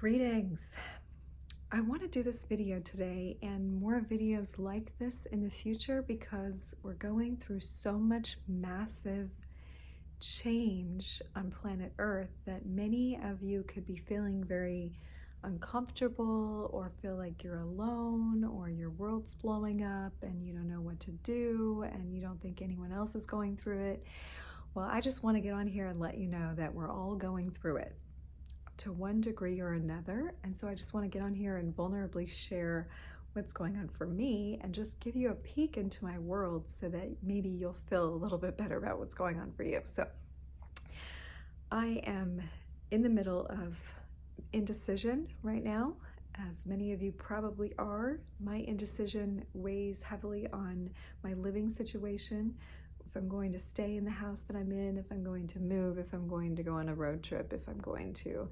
Greetings. I want to do this video today and more videos like this in the future because we're going through so much massive change on planet Earth that many of you could be feeling very uncomfortable or feel like you're alone or your world's blowing up and you don't know what to do and you don't think anyone else is going through it. Well, I just want to get on here and let you know that we're all going through it to one degree or another. And so I just want to get on here and vulnerably share what's going on for me and just give you a peek into my world so that maybe you'll feel a little bit better about what's going on for you. So I am in the middle of indecision right now, as many of you probably are. My indecision weighs heavily on my living situation. If I'm going to stay in the house that I'm in, if I'm going to move, if I'm going to go on a road trip, if I'm going to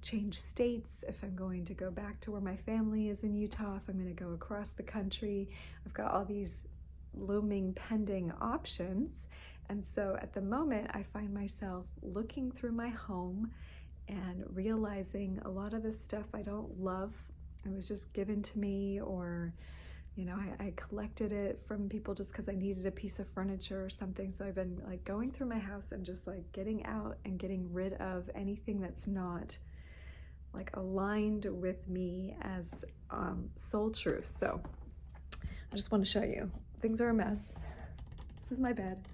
change states, if I'm going to go back to where my family is in Utah, if I'm going to go across the country. I've got all these looming pending options. And so at the moment, I find myself looking through my home and realizing a lot of the stuff I don't love. It was just given to me, or I collected it from people just because I needed a piece of furniture or something. So I've been like going through my house and just like getting out and getting rid of anything that's not like aligned with me as soul truth. So I just want to show you. Things are a mess. This is my bed.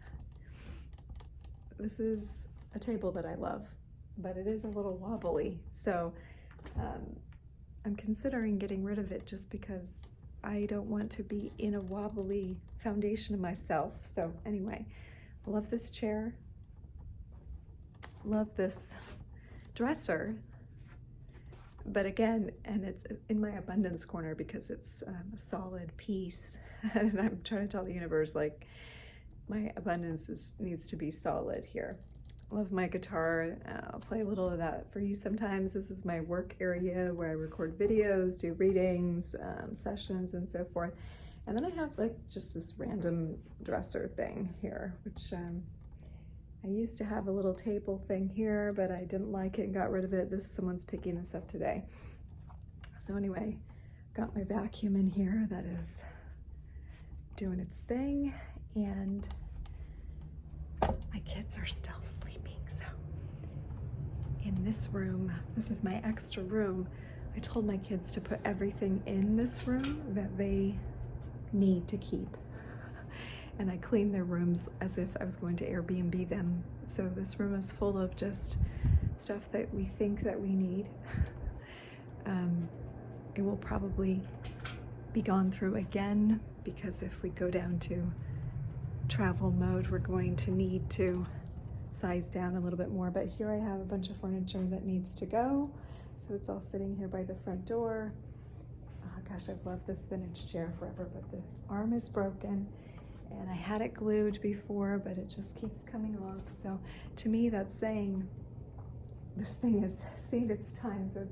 This is a table that I love, but it is a little wobbly. So I'm considering getting rid of it just because I don't want to be in a wobbly foundation of myself. So anyway, I love this chair. Love this dresser. But again, and it's in my abundance corner because it's a solid piece. And I'm trying to tell the universe, like, my abundance needs to be solid here. Love my guitar. I'll play a little of that for you sometimes. This is my work area where I record videos, do readings, sessions, and so forth. And then I have like just this random dresser thing here, which I used to have a little table thing here, but I didn't like it and got rid of it. Someone's picking this up today. So anyway, got my vacuum in here that is doing its thing, and my kids are still sleeping. So in this room, this is my extra room. I told my kids to put everything in this room that they need to keep. And I cleaned their rooms as if I was going to Airbnb them. So this room is full of just stuff that we think that we need. It will probably be gone through again, because if we go down to travel mode, we're going to need to size down a little bit more. But here I have a bunch of furniture that needs to go. So it's all sitting here by the front door. Oh gosh, I've loved this vintage chair forever, but the arm is broken and I had it glued before, but it just keeps coming off. So to me, that's saying this thing has seen its time. So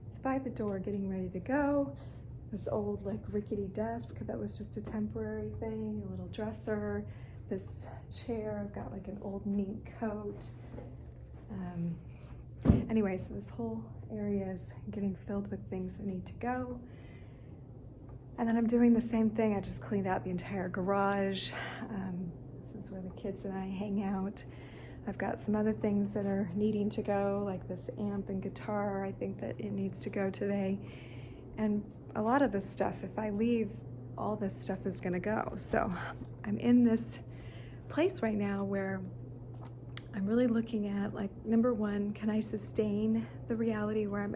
it's by the door getting ready to go. This old like rickety desk that was just a temporary thing, a little dresser, this chair, I've got like an old mink coat. Anyway, so this whole area is getting filled with things that need to go. And then I'm doing the same thing. I just cleaned out the entire garage. This is where the kids and I hang out. I've got some other things that are needing to go, like this amp and guitar. I think that it needs to go today. And a lot of this stuff, if I leave, all this stuff is gonna go. So I'm in this place right now where I'm really looking at, like, number one, can I sustain the reality where I'm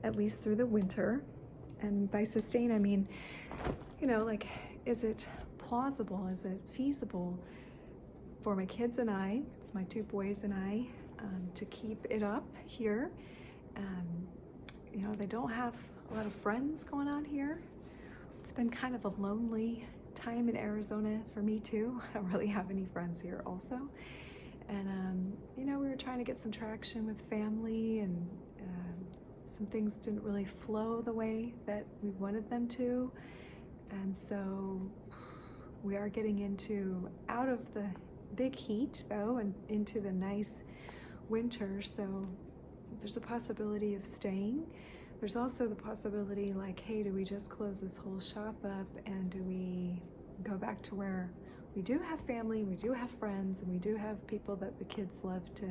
at least through the winter? And by sustain, I mean, like, is it plausible? Is it feasible for my kids and I, it's my two boys and I, to keep it up here? They don't have a lot of friends going on here. It's been kind of a lonely time in Arizona for me too. I don't really have any friends here also. And we were trying to get some traction with family, and some things didn't really flow the way that we wanted them to. And so we are getting out of the big heat though, and into the nice winter. So there's a possibility of staying. There's also the possibility like, hey, do we just close this whole shop up and do we go back to where we do have family, we do have friends, and we do have people that the kids love to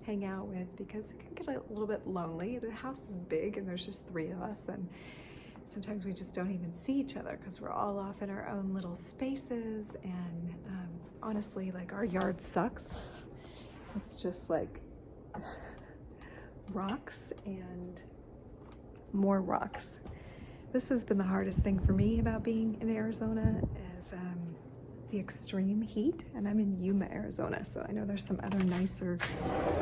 hang out with, because it can get a little bit lonely. The house is big and there's just 3 of us, and sometimes we just don't even see each other because we're all off in our own little spaces. And honestly, like, our yard sucks. It's just like rocks and more rocks. This has been the hardest thing for me about being in Arizona, is the extreme heat, and I'm in Yuma, Arizona, so I know there's some other nicer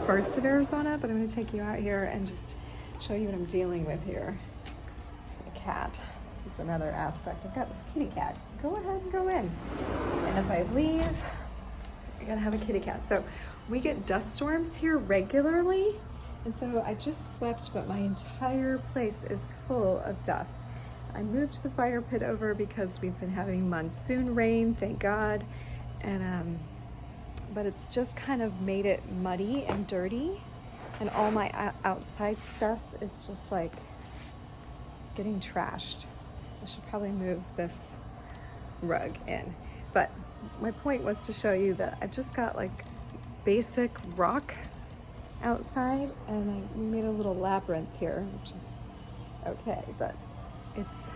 parts of Arizona, but I'm going to take you out here and just show you what I'm dealing with here. It's my cat. This is another aspect. I've got this kitty cat. Go ahead and go in, and if I leave, I gotta have a kitty cat. So we get dust storms here regularly, and so I just swept, but my entire place is full of dust. I moved the fire pit over because we've been having monsoon rain, thank God, and but it's just kind of made it muddy and dirty, and all my outside stuff is just like getting trashed. I should probably move this rug in, but my point was to show you that I've just got like basic rock outside, and we made a little labyrinth here, which is okay, but it's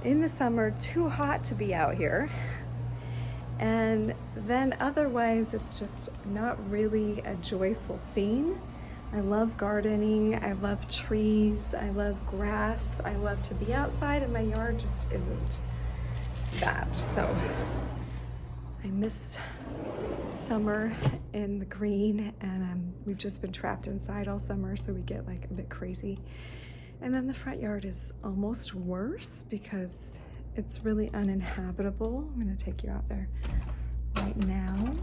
in the summer too hot to be out here, and then otherwise it's just not really a joyful scene. I love gardening, I love trees, I love grass, I love to be outside, and my yard just isn't that. So I missed summer in the green, and we've just been trapped inside all summer, so we get like a bit crazy. And then the front yard is almost worse because it's really uninhabitable. I'm gonna take you out there right now.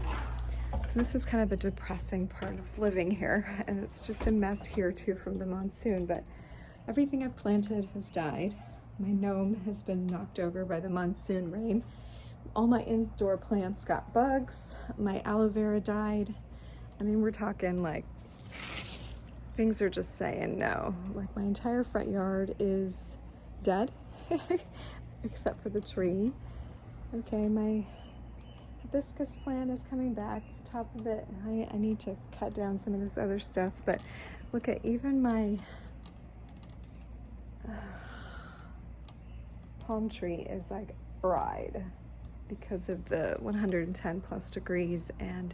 So this is kind of the depressing part of living here, and it's just a mess here too from the monsoon, but everything I've planted has died. My gnome has been knocked over by the monsoon rain. All my indoor plants got bugs. My aloe vera died. I mean, we're talking like, things are just saying no. Like, my entire front yard is dead, except for the tree. Okay, my hibiscus plant is coming back, top of it. I need to cut down some of this other stuff, but look at even my palm tree is like fried because of the 110 plus degrees, and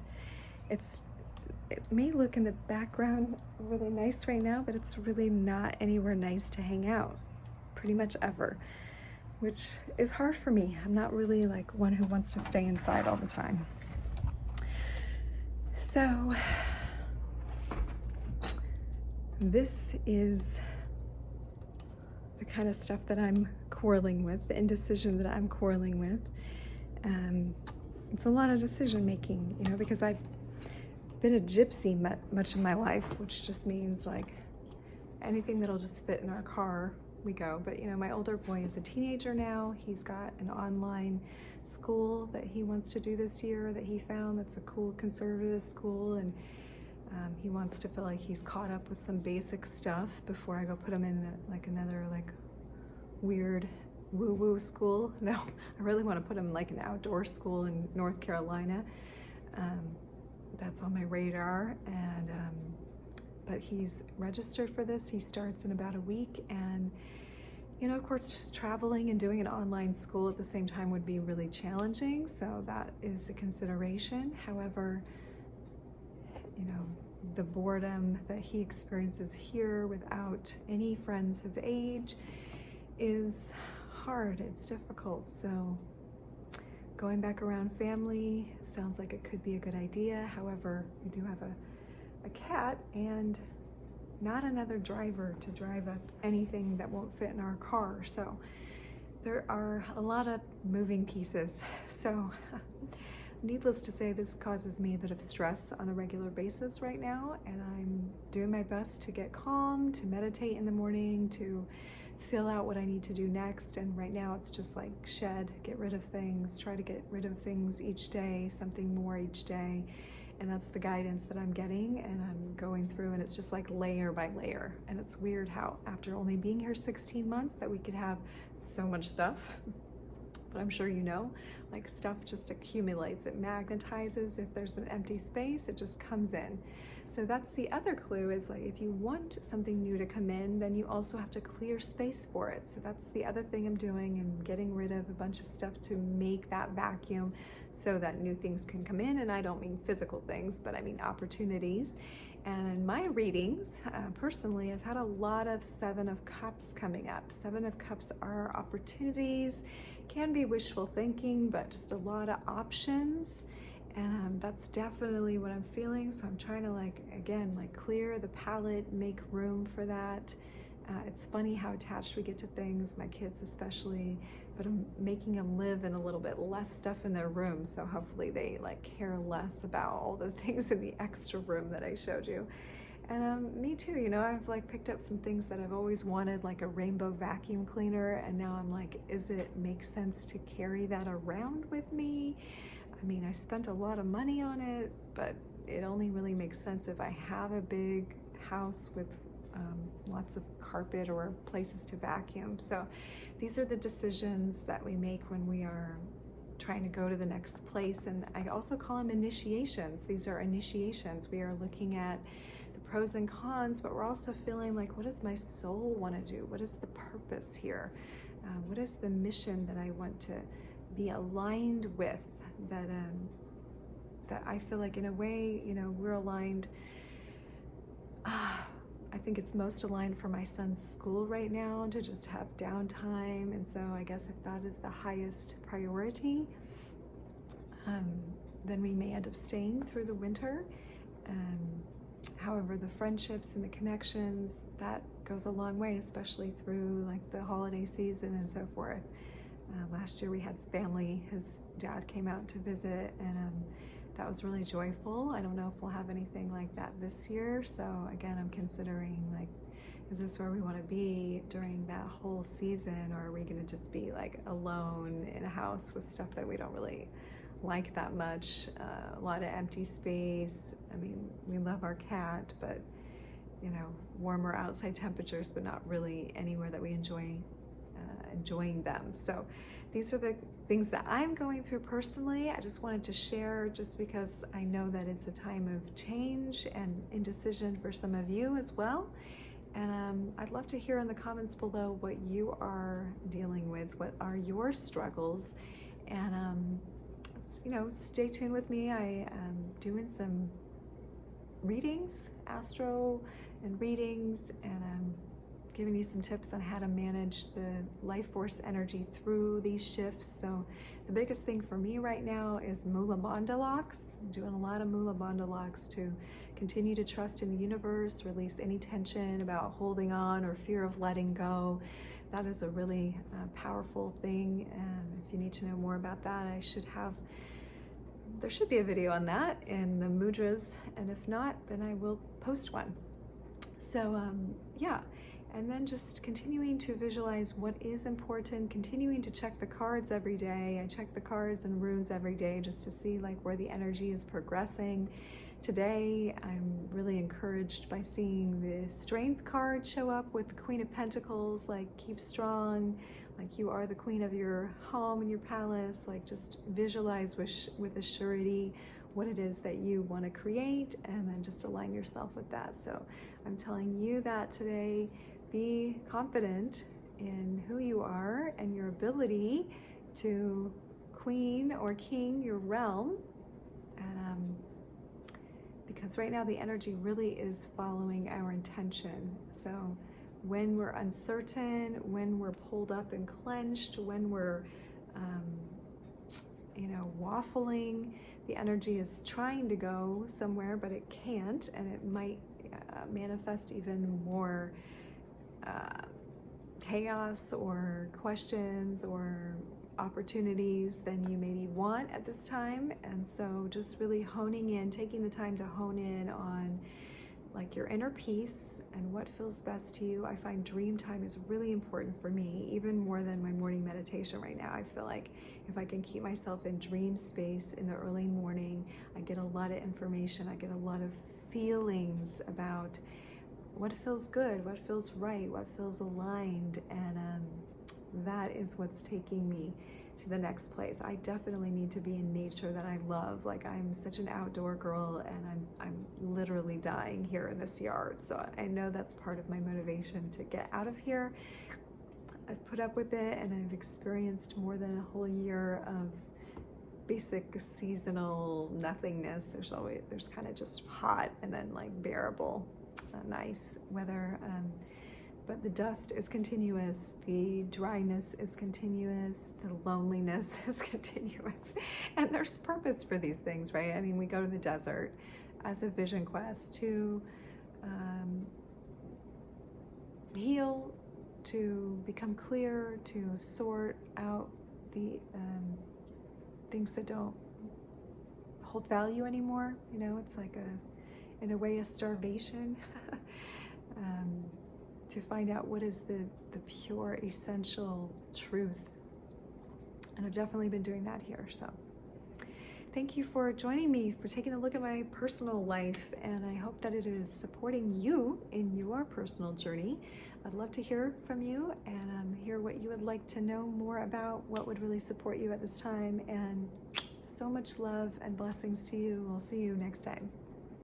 it may look in the background really nice right now, but it's really not anywhere nice to hang out pretty much ever, which is hard for me. I'm not really like one who wants to stay inside all the time. So this is the kind of stuff that I'm quarreling with, the indecision that I'm quarreling with. It's a lot of decision making, you know, because I've been a gypsy much of my life, which just means like anything that'll just fit in our car, we go. But you know, my older boy is a teenager now. He's got an online school that he wants to do this year that he found that's a cool conservative school, and he wants to feel like he's caught up with some basic stuff before I go put him in like another like weird woo-woo school. No, I really want to put him like an outdoor school in North Carolina. That's on my radar, and but he's registered for this. He starts in about a week, and you know, of course, just traveling and doing an online school at the same time would be really challenging, so that is a consideration. However, you know, the boredom that he experiences here without any friends his age is hard, it's difficult. So going back around family sounds like it could be a good idea. However, we do have a cat and not another driver to drive up anything that won't fit in our car. So there are a lot of moving pieces. So needless to say, this causes me a bit of stress on a regular basis right now, and I'm doing my best to get calm, to meditate in the morning, to fill out what I need to do next. And right now it's just like shed, get rid of things, try to get rid of things each day, something more each day. And that's the guidance that I'm getting, and I'm going through and it's just like layer by layer. And it's weird how after only being here 16 months that we could have so much stuff. But I'm sure you know, like stuff just accumulates, it magnetizes. If there's an empty space, it just comes in. So that's the other clue, is like if you want something new to come in, then you also have to clear space for it. So that's the other thing I'm doing, and getting rid of a bunch of stuff to make that vacuum so that new things can come in. And I don't mean physical things, but I mean opportunities. And in my readings, personally, I've had a lot of Seven of Cups coming up. Seven of Cups are opportunities, can be wishful thinking, but just a lot of options. And that's definitely what I'm feeling. So I'm trying to again, clear the palette, make room for that. It's funny how attached we get to things, my kids especially, but I'm making them live in a little bit less stuff in their room. So hopefully they care less about all the things in the extra room that I showed you. And me too, I've picked up some things that I've always wanted, like a rainbow vacuum cleaner. And now I'm like, is it make sense to carry that around with me? I mean, I spent a lot of money on it, but it only really makes sense if I have a big house with lots of carpet or places to vacuum. So these are the decisions that we make when we are trying to go to the next place. And I also call them initiations. These are initiations. We are looking at the pros and cons, but we're also feeling like, what does my soul want to do? What is the purpose here? What is the mission that I want to be aligned with? That I feel like in a way, we're aligned. I think it's most aligned for my son's school right now, to just have downtime. And so I guess if that is the highest priority, then we may end up staying through the winter. However, the friendships and the connections, that goes a long way, especially through the holiday season and so forth. Last year we had family, his dad came out to visit, and that was really joyful. I don't know if we'll have anything like that this year. So again, I'm considering is this where we want to be during that whole season, or are we going to just be alone in a house with stuff that we don't really like that much? A lot of empty space. I mean, we love our cat, but warmer outside temperatures, but not really anywhere that we enjoying them. So these are the things that I'm going through personally. I just wanted to share, just because I know that it's a time of change and indecision for some of you as well. And I'd love to hear in the comments below what you are dealing with, what are your struggles. And stay tuned with me. I am doing some readings, astro and readings, and I'm giving you some tips on how to manage the life force energy through these shifts. So the biggest thing for me right now is Mula Bandha. I'm doing a lot of Mula Bandha to continue to trust in the universe, release any tension about holding on or fear of letting go. That is a really powerful thing. And if you need to know more about that, there should be a video on that in the mudras. And if not, then I will post one. So yeah. And then just continuing to visualize what is important, continuing to check the cards every day. I check the cards and runes every day just to see where the energy is progressing. Today, I'm really encouraged by seeing the Strength card show up with the Queen of Pentacles, keep strong, you are the queen of your home and your palace. Just visualize with a surety what it is that you want to create, and then just align yourself with that. So I'm telling you that today. Be confident in who you are and your ability to queen or king your realm. And because right now the energy really is following our intention. So when we're uncertain, when we're pulled up and clenched, when we're waffling, the energy is trying to go somewhere, but it can't, and it might manifest even more chaos or questions or opportunities than you maybe want at this time. And so just really honing in, taking the time to hone in on your inner peace and what feels best to you. I find dream time is really important for me, even more than my morning meditation right now. I feel like if I can keep myself in dream space in the early morning, I get a lot of information, I get a lot of feelings about what feels good, what feels right, what feels aligned, and that is what's taking me to the next place. I definitely need to be in nature that I love. Like, I'm such an outdoor girl, and I'm literally dying here in this yard. So I know that's part of my motivation to get out of here. I've put up with it, and I've experienced more than a whole year of basic seasonal nothingness. There's kind of just hot and then like bearable, nice weather. But the dust is continuous, the dryness is continuous, the loneliness is continuous, and there's purpose for these things, right? I mean, we go to the desert as a vision quest to heal, to become clear, to sort out the things that don't hold value anymore. You know, it's like in a way, a starvation. To find out what is the pure, essential truth. And I've definitely been doing that here. So thank you for joining me, for taking a look at my personal life, and I hope that it is supporting you in your personal journey. I'd love to hear from you and hear what you would like to know more about, what would really support you at this time, and so much love and blessings to you. We'll see you next time.